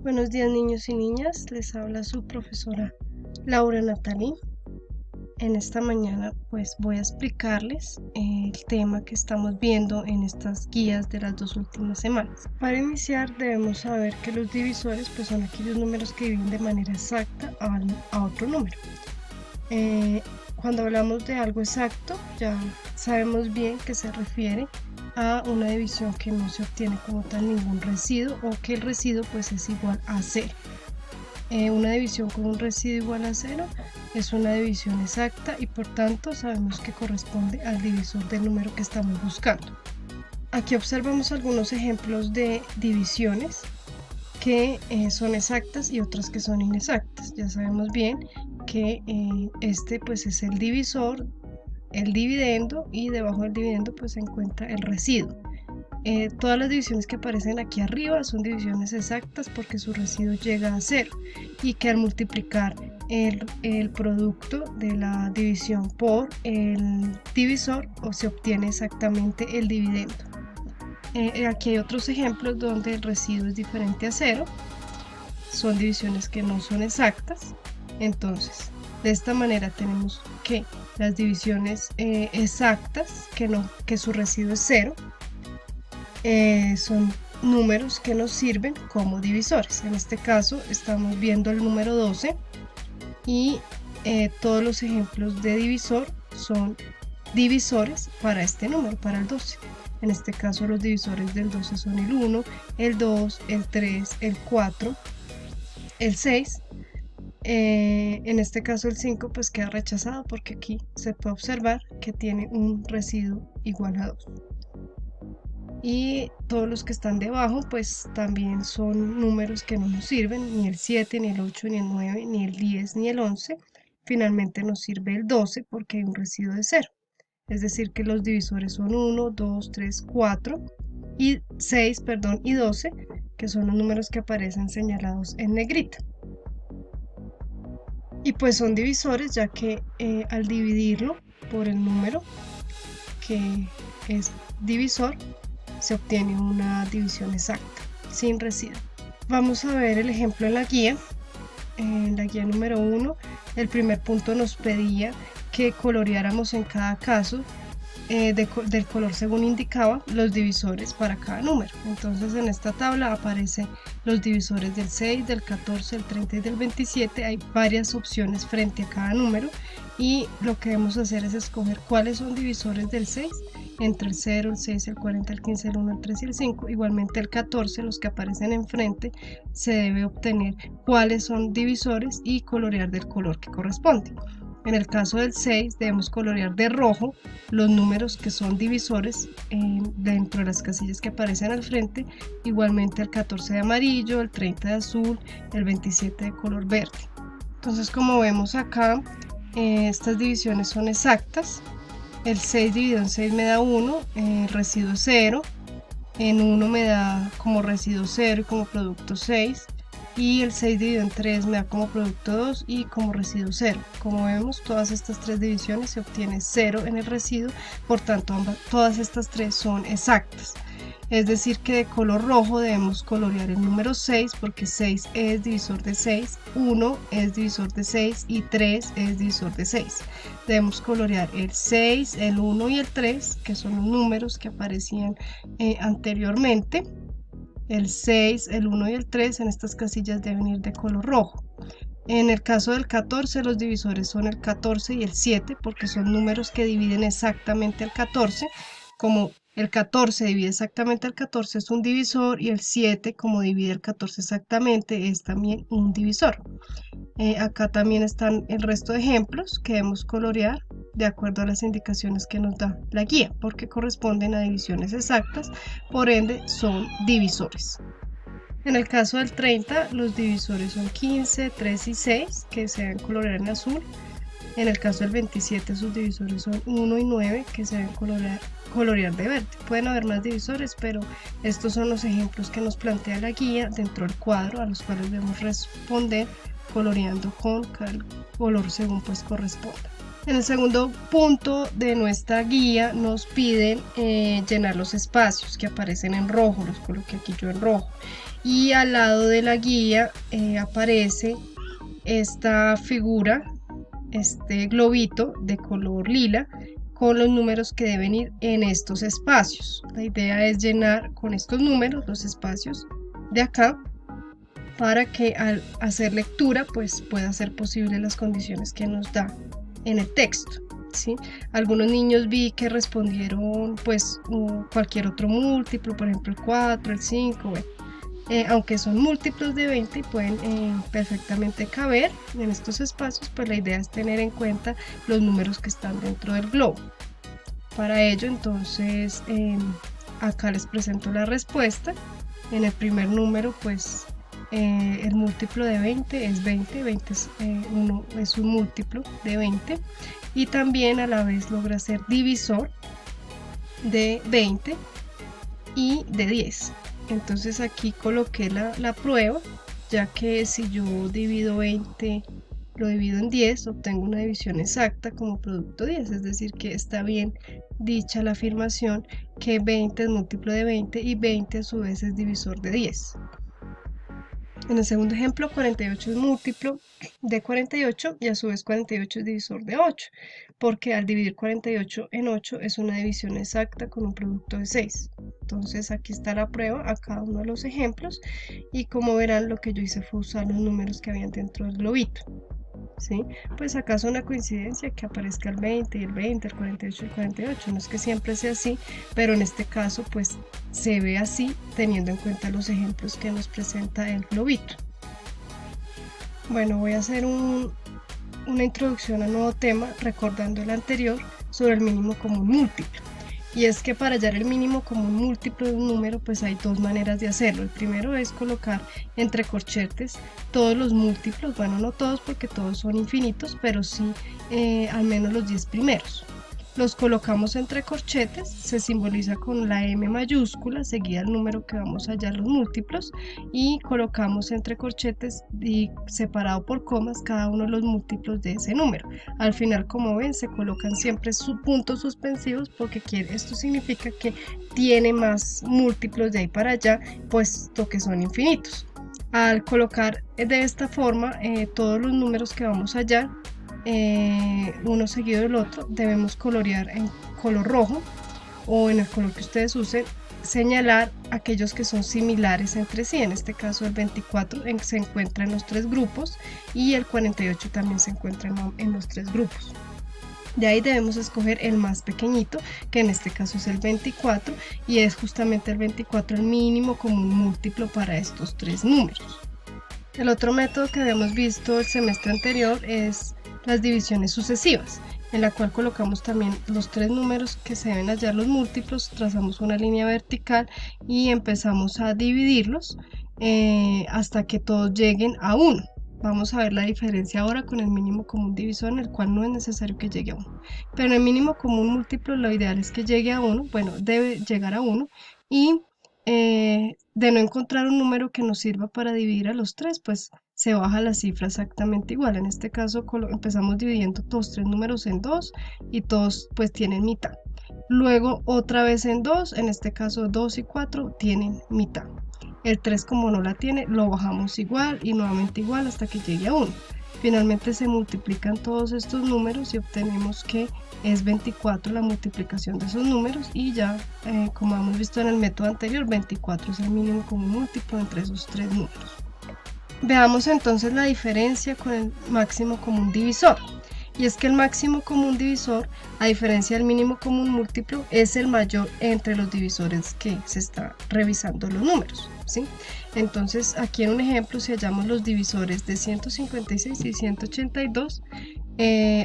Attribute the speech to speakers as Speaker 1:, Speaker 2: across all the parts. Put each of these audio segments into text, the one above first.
Speaker 1: Buenos días, niños y niñas, les habla su profesora Laura Natalie. En esta mañana pues voy a explicarles el tema que estamos viendo en estas guías de las 2 últimas semanas. Para iniciar debemos saber que los divisores pues son aquellos números que dividen de manera exacta a otro número. Cuando hablamos de algo exacto ya sabemos bien que se refiere a una división que no se obtiene como tal ningún residuo o que el residuo pues es igual a 0. Una división con un residuo igual a 0 es una división exacta y por tanto sabemos que corresponde al divisor del número que estamos buscando. Aquí observamos algunos ejemplos de divisiones que son exactas y otras que son inexactas. Ya sabemos bien que este pues es el divisor, el dividendo, y debajo del dividendo pues se encuentra el residuo. Todas las divisiones que aparecen aquí arriba son divisiones exactas porque su residuo llega a 0 y que al multiplicar el producto de la división por el divisor se obtiene exactamente el dividendo. Aquí hay otros ejemplos donde el residuo es diferente a 0, son divisiones que no son exactas. Entonces de esta manera tenemos que las divisiones exactas, que su residuo es 0, son números que nos sirven como divisores. En este caso estamos viendo el número 12 y todos los ejemplos de divisor son divisores para este número, para el 12. En este caso los divisores del 12 son el 1, el 2, el 3, el 4, el 6. En este caso el 5 pues queda rechazado porque aquí se puede observar que tiene un residuo igual a 2. Y todos los que están debajo pues también son números que no nos sirven, ni el 7, ni el 8, ni el 9, ni el 10, ni el 11. Finalmente nos sirve el 12 porque hay un residuo de 0. Es decir que los divisores son 1, 2, 3, 4 y 6, y 12, que son los números que aparecen señalados en negrita. Y pues son divisores ya que al dividirlo por el número que es divisor se obtiene una división exacta, sin residuo. Vamos a ver el ejemplo en la guía. En la guía número 1, el primer punto nos pedía que coloreáramos en cada caso del color según indicaba los divisores para cada número. Entonces en esta tabla aparecen los divisores del 6, del 14, del 30 y del 27. Hay varias opciones frente a cada número y lo que debemos hacer es escoger cuáles son divisores del 6 entre el 0, el 6, el 40, el 15, el 1, el 3 y el 5. Igualmente el 14, los que aparecen enfrente, se debe obtener cuáles son divisores y colorear del color que corresponde. En el caso del 6 debemos colorear de rojo los números que son divisores dentro de las casillas que aparecen al frente. Igualmente el 14 de amarillo, el 30 de azul, el 27 de color verde. Entonces como vemos acá, estas divisiones son exactas. El 6 dividido en 6 me da 1, el residuo 0. En 1 me da como residuo 0 y como producto 6. Y el 6 dividido en 3 me da como producto 2 y como residuo 0. Como vemos, todas estas tres divisiones se obtiene 0 en el residuo, por tanto todas estas tres son exactas. Es decir que de color rojo debemos colorear el número 6 porque 6 es divisor de 6, 1 es divisor de 6 y 3 es divisor de 6. Debemos colorear el 6, el 1 y el 3, que son los números que aparecían anteriormente. El 6, el 1 y el 3 en estas casillas deben ir de color rojo. En el caso del 14 los divisores son el 14 y el 7 porque son números que dividen exactamente el 14. Como el 14 divide exactamente el 14 es un divisor, y el 7 como divide el 14 exactamente es también un divisor. Acá también están el resto de ejemplos que debemos colorear de acuerdo a las indicaciones que nos da la guía porque corresponden a divisiones exactas, por ende son divisores. En el caso del 30 los divisores son 15, 3 y 6 que se deben colorear en azul. En el caso del 27 sus divisores son 1 y 9 que se deben colorear de verde. Pueden haber más divisores, pero estos son los ejemplos que nos plantea la guía dentro del cuadro, a los cuales debemos responder coloreando con el color según pues corresponda. En el segundo punto de nuestra guía nos piden llenar los espacios que aparecen en rojo. Los coloqué aquí yo en rojo. y al lado de la guía aparece esta figura, este globito de color lila con los números que deben ir en estos espacios. La idea es llenar con estos números los espacios de acá para que al hacer lectura pues pueda ser posible las condiciones que nos da en el texto, ¿sí? Algunos niños vi que respondieron pues cualquier otro múltiplo, por ejemplo el 4, el 5, bueno. Aunque son múltiplos de 20 y pueden perfectamente caber en estos espacios, pues la idea es tener en cuenta los números que están dentro del globo. Para ello, entonces, acá les presento la respuesta. En el primer número, pues el múltiplo de 20 es 20, 20 es un múltiplo de 20 y también a la vez logra ser divisor de 20 y de 10. Entonces aquí coloqué la prueba, ya que si yo divido 20, lo divido en 10, obtengo una división exacta como producto 10, es decir que está bien dicha la afirmación que 20 es múltiplo de 20 y 20 a su vez es divisor de 10. En el segundo ejemplo, 48 es múltiplo de 48 y a su vez 48 es divisor de 8, porque al dividir 48 en 8 es una división exacta con un producto de 6. Entonces aquí está la prueba a cada uno de los ejemplos y como verán lo que yo hice fue usar los números que habían dentro del globito. ¿Sí? Pues acá es una coincidencia que aparezca el 20 y el 20, el 48 y el 48, no es que siempre sea así, pero en este caso pues se ve así teniendo en cuenta los ejemplos que nos presenta el globito. Bueno, voy a hacer una introducción al nuevo tema recordando el anterior sobre el mínimo común múltiplo. Y es que para hallar el mínimo común múltiplo de un número pues hay dos maneras de hacerlo. El primero es colocar entre corchetes todos los múltiplos, bueno no todos porque todos son infinitos, pero sí al menos los 10 primeros. Los colocamos entre corchetes, se simboliza con la M mayúscula seguida el número que vamos a hallar los múltiplos y colocamos entre corchetes y separado por comas cada uno de los múltiplos de ese número. Al final, como ven, se colocan siempre puntos suspensivos porque esto significa que tiene más múltiplos de ahí para allá, puesto que son infinitos. Al colocar de esta forma todos los números que vamos a hallar, uno seguido del otro, debemos colorear en color rojo o en el color que ustedes usen, señalar aquellos que son similares entre sí. En este caso el 24 se encuentra en los tres grupos y el 48 también se encuentra en los tres grupos. De ahí debemos escoger el más pequeñito, que en este caso es el 24, y es justamente el 24 el mínimo común múltiplo para estos tres números. El otro método que habíamos visto el semestre anterior es las divisiones sucesivas, en la cual colocamos también los tres números que se deben hallar los múltiplos, trazamos una línea vertical y empezamos a dividirlos hasta que todos lleguen a 1. Vamos a ver la diferencia ahora con el mínimo común divisor, en el cual no es necesario que llegue a 1. Pero en el mínimo común múltiplo lo ideal es que llegue a 1, bueno, debe llegar a 1 y de no encontrar un número que nos sirva para dividir a los tres, pues se baja la cifra exactamente igual. En este caso empezamos dividiendo todos tres números en 2 y todos pues tienen mitad. Luego otra vez en 2, en este caso 2 y 4 tienen mitad. El 3 como no la tiene lo bajamos igual y nuevamente igual hasta que llegue a 1. Finalmente se multiplican todos estos números y obtenemos que es 24 la multiplicación de esos números y ya como hemos visto en el método anterior, 24 es el mínimo común múltiplo entre esos tres números. Veamos entonces la diferencia con el máximo común divisor. Y es que el máximo común divisor, a diferencia del mínimo común múltiplo, es el mayor entre los divisores que se está revisando los números, ¿sí? Entonces aquí en un ejemplo, si hallamos los divisores de 156 y 182,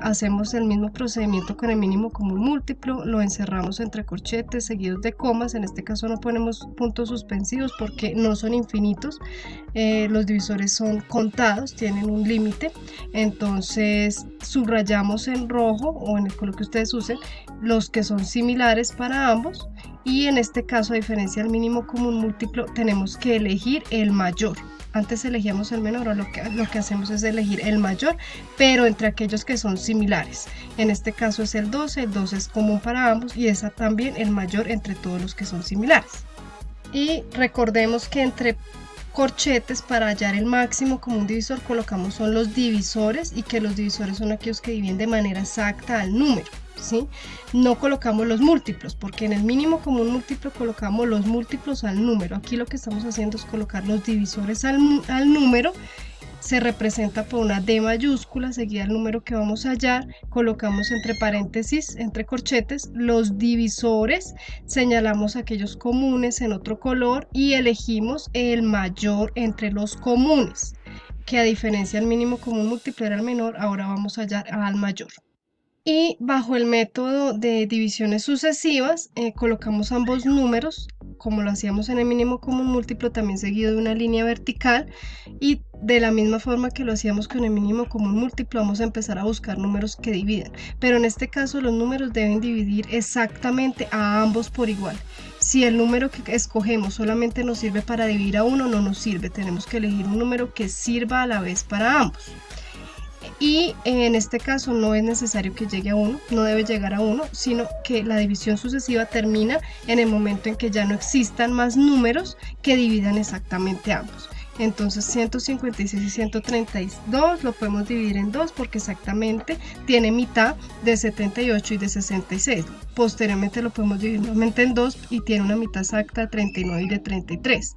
Speaker 1: hacemos el mismo procedimiento con el mínimo común múltiplo, lo encerramos entre corchetes seguidos de comas. En este caso no ponemos puntos suspensivos porque no son infinitos, los divisores son contados, tienen un límite. Entonces subrayamos en rojo o en el color que ustedes usen los que son similares para ambos y en este caso, a diferencia del mínimo común múltiplo, tenemos que elegir el mayor. Antes elegíamos el menor, ahora lo que hacemos es elegir el mayor, pero entre aquellos que son similares. En este caso es el 12 es común para ambos y es también el mayor entre todos los que son similares. Y recordemos que entre corchetes para hallar el máximo común divisor colocamos son los divisores, y que los divisores son aquellos que dividen de manera exacta al número, ¿sí? No colocamos los múltiplos, porque en el mínimo común múltiplo colocamos los múltiplos al número. Aquí lo que estamos haciendo es colocar los divisores al número. Se representa por una D mayúscula seguida del número que vamos a hallar, colocamos entre paréntesis, entre corchetes, los divisores, señalamos aquellos comunes en otro color y elegimos el mayor entre los comunes, que a diferencia del mínimo común múltiplo era el menor, ahora vamos a hallar al mayor. Y bajo el método de divisiones sucesivas, colocamos ambos números, como lo hacíamos en el mínimo común múltiplo, también seguido de una línea vertical, y de la misma forma que lo hacíamos con el mínimo común múltiplo, vamos a empezar a buscar números que dividan. Pero en este caso los números deben dividir exactamente a ambos por igual. Si el número que escogemos solamente nos sirve para dividir a uno, no nos sirve. Tenemos que elegir un número que sirva a la vez para ambos. Y en este caso no es necesario que llegue a 1, no debe llegar a 1, sino que la división sucesiva termina en el momento en que ya no existan más números que dividan exactamente ambos. Entonces 156 y 132 lo podemos dividir en 2 porque exactamente tiene mitad de 78 y de 66. Posteriormente lo podemos dividir nuevamente en 2 y tiene una mitad exacta de 39 y de 33.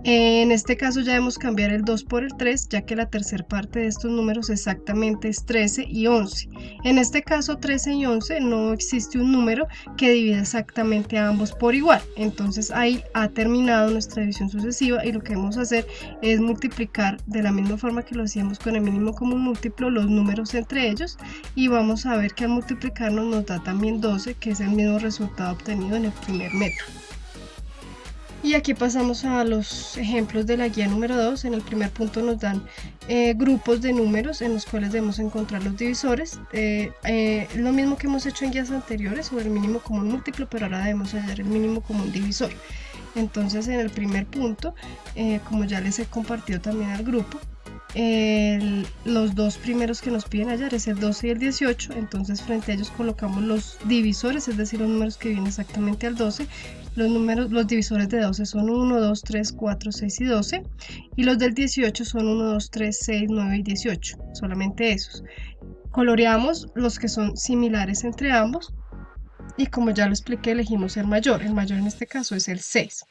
Speaker 1: En este caso ya debemos cambiar el 2 por el 3, ya que la tercera parte de estos números exactamente es 13 y 11. En este caso 13 y 11 no existe un número que divida exactamente a ambos por igual. Entonces ahí ha terminado nuestra división sucesiva y lo que vamos a hacer es multiplicar de la misma forma que lo hacíamos con el mínimo común múltiplo los números entre ellos, y vamos a ver que al multiplicarnos nos da también 12, que es el mismo resultado obtenido en el primer método. Y aquí pasamos a los ejemplos de la guía número 2. En el primer punto nos dan grupos de números en los cuales debemos encontrar los divisores. Lo mismo que hemos hecho en guías anteriores sobre el mínimo común múltiplo, pero ahora debemos hallar el mínimo común divisor. Entonces en el primer punto, como ya les he compartido también al grupo, los dos primeros que nos piden hallar es el 12 y el 18, entonces frente a ellos colocamos los divisores, es decir, los números que vienen exactamente al 12. Los divisores de 12 son 1, 2, 3, 4, 6 y 12, y los del 18 son 1, 2, 3, 6, 9 y 18, solamente esos. Coloreamos los que son similares entre ambos, y como ya lo expliqué, elegimos el mayor en este caso es el 6.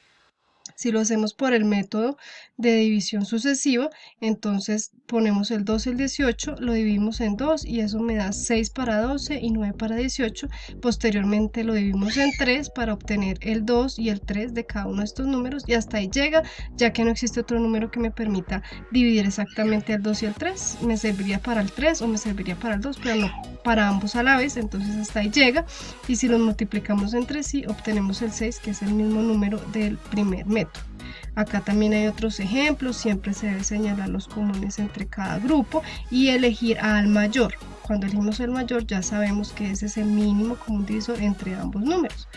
Speaker 1: Si lo hacemos por el método de división sucesiva, entonces ponemos el 12 y el 18, lo dividimos en 2 y eso me da 6 para 12 y 9 para 18. Posteriormente lo dividimos en 3 para obtener el 2 y el 3 de cada uno de estos números, y hasta ahí llega, ya que no existe otro número que me permita dividir exactamente el 2 y el 3. Me serviría para el 3 o me serviría para el 2, pero no para ambos a la vez, entonces hasta ahí llega. Y si los multiplicamos entre sí, obtenemos el 6, que es el mismo número del primer método. Acá también hay otros ejemplos, siempre se debe señalar los comunes entre cada grupo y elegir al mayor. Cuando elegimos el mayor ya sabemos que ese es el mínimo común divisor entre ambos números.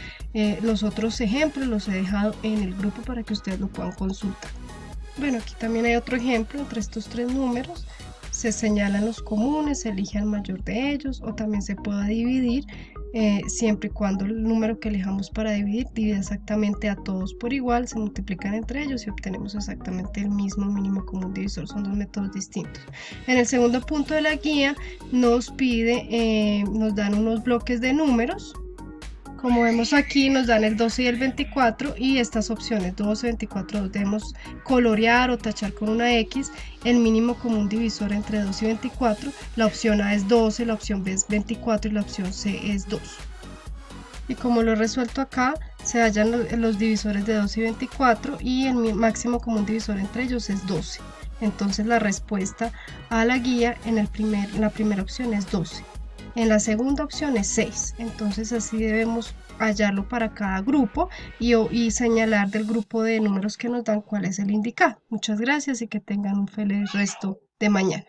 Speaker 1: Los otros ejemplos los he dejado en el grupo para que ustedes lo puedan consultar. Bueno, aquí también hay otro ejemplo entre estos tres números. Se señalan los comunes, se elige al mayor de ellos, o también se puede dividir siempre y cuando el número que elijamos para dividir divide exactamente a todos por igual, se multiplican entre ellos y obtenemos exactamente el mismo mínimo común divisor. Son dos métodos distintos. En el segundo punto de la guía nos dan unos bloques de números. Como vemos aquí nos dan el 12 y el 24, y estas opciones 12, 24 debemos colorear o tachar con una X el mínimo común divisor entre 12 y 24. La opción A es 12, la opción B es 24 y la opción C es 2. Y como lo he resuelto acá, se hallan los divisores de 12 y 24 y el máximo común divisor entre ellos es 12. Entonces la respuesta a la guía en la primera opción es 12. En la segunda opción es 6, entonces así debemos hallarlo para cada grupo y señalar del grupo de números que nos dan cuál es el indicado. Muchas gracias y que tengan un feliz resto de mañana.